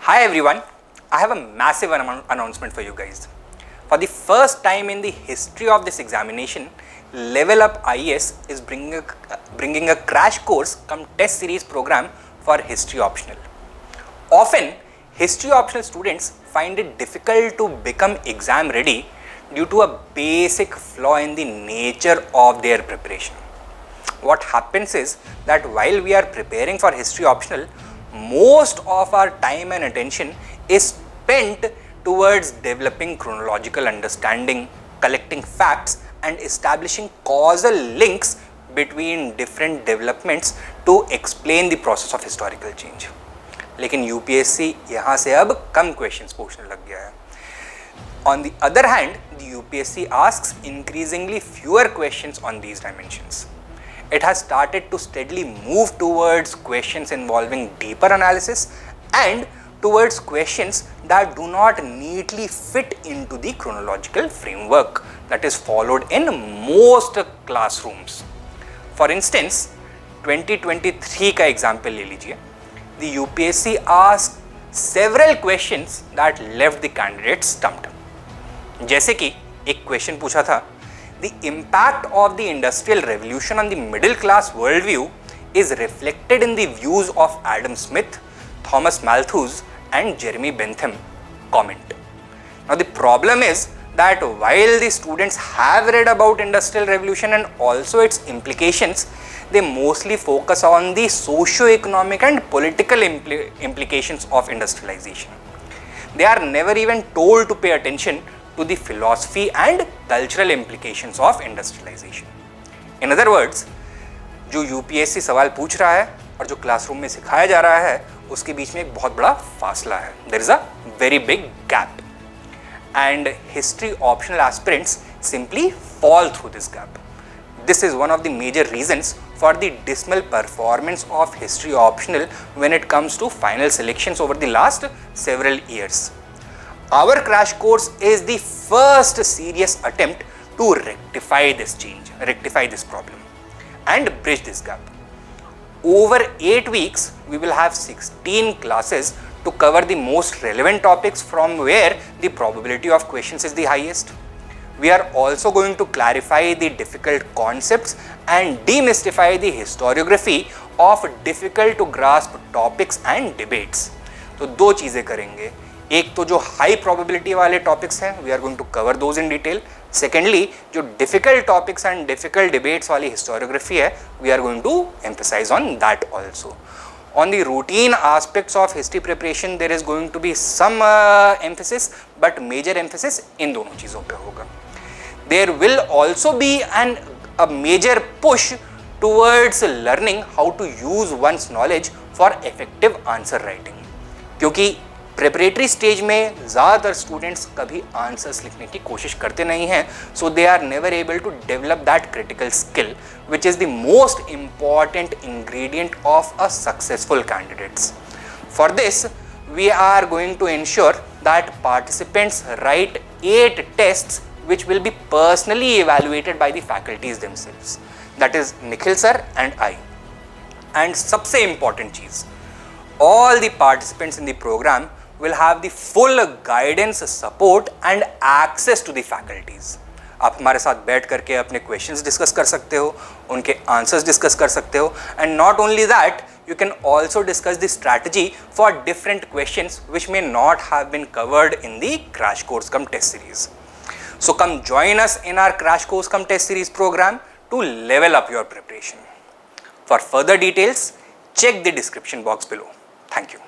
Hi everyone, I have a massive announcement for you guys. For the first time in the history of this examination, LevelUp IAS is bringing a crash course cum test series program for history optional. Often, history optional students find it difficult to become exam ready due to a basic flaw in the nature of their preparation. What happens is that while we are preparing for history optional, most of our time and attention is spent towards developing chronological understanding, collecting facts and establishing causal links between different developments to explain the process of historical change. लेकिन UPSC यहाँ से अब कम questions पूछने लग गया है. On the other hand, the UPSC asks increasingly fewer questions on these dimensions. It has started to steadily move towards questions involving deeper analysis and towards questions that do not neatly fit into the chronological framework that is followed in most classrooms. For instance, 2023 का example ले लीजिए. The UPSC asked several questions that left the candidates stumped. जैसे कि एक question पूछा था, the impact of the industrial revolution on the middle class worldview is reflected in the views of Adam Smith, Thomas Malthus and Jeremy Bentham. Comment. Now the problem is that while the students have read about industrial revolution and also its implications, they mostly focus on the socio-economic and political implications of industrialization. They are never even told to pay attention to the philosophy and cultural implications of industrialization. In other words, जो UPSC सवाल पूछ रहा है और जो classroom में सिखाया जा रहा है उसके बीच में एक बहुत बड़ा फासला है. There is a very big gap, and history optional aspirants simply fall through this gap. This is one of the major reasons for the dismal performance of history optional when it comes to final selections over the last several years. Our crash course is the first serious attempt to rectify this problem and bridge this gap. Over 8 weeks, we will have 16 classes to cover the most relevant topics from where the probability of questions is the highest. We are also going to clarify the difficult concepts and demystify the historiography of difficult to grasp topics and debates. तो दो चीज़ें करेंगे. एक तो जो high probability वाले topics हैं, we are going to cover those in detail. Secondly, जो difficult topics and difficult debates वाली हिस्टोरियोग्राफी है, we are going to emphasise on that also. On the routine aspects of history preparation, there is going to be some emphasis, but major emphasis इन दोनों चीज़ों पे होगा. There will also be a major push towards learning how to use one's knowledge for effective answer writing. क्योंकि preparatory stage में ज़्यादातर students कभी answers लिखने की कोशिश करते नहीं हैं, so they are never able to develop that critical skill which is the most important ingredient of a successful candidates. For this we are going to ensure that participants write 8 tests which will be personally evaluated by the faculties themselves. That is Nikhil sir and I. And सबसे important cheese, all the participants in the program will have the full guidance, support and access to the faculties. आप हमारे साथ बैठ करके अपने questions discuss कर सकते हो, उनके answers discuss कर सकते हो, and not only that, you can also discuss the strategy for different questions which may not have been covered in the crash course cum test series. So come join us in our crash course cum test series program to level up your preparation. For further details, check the description box below. Thank you.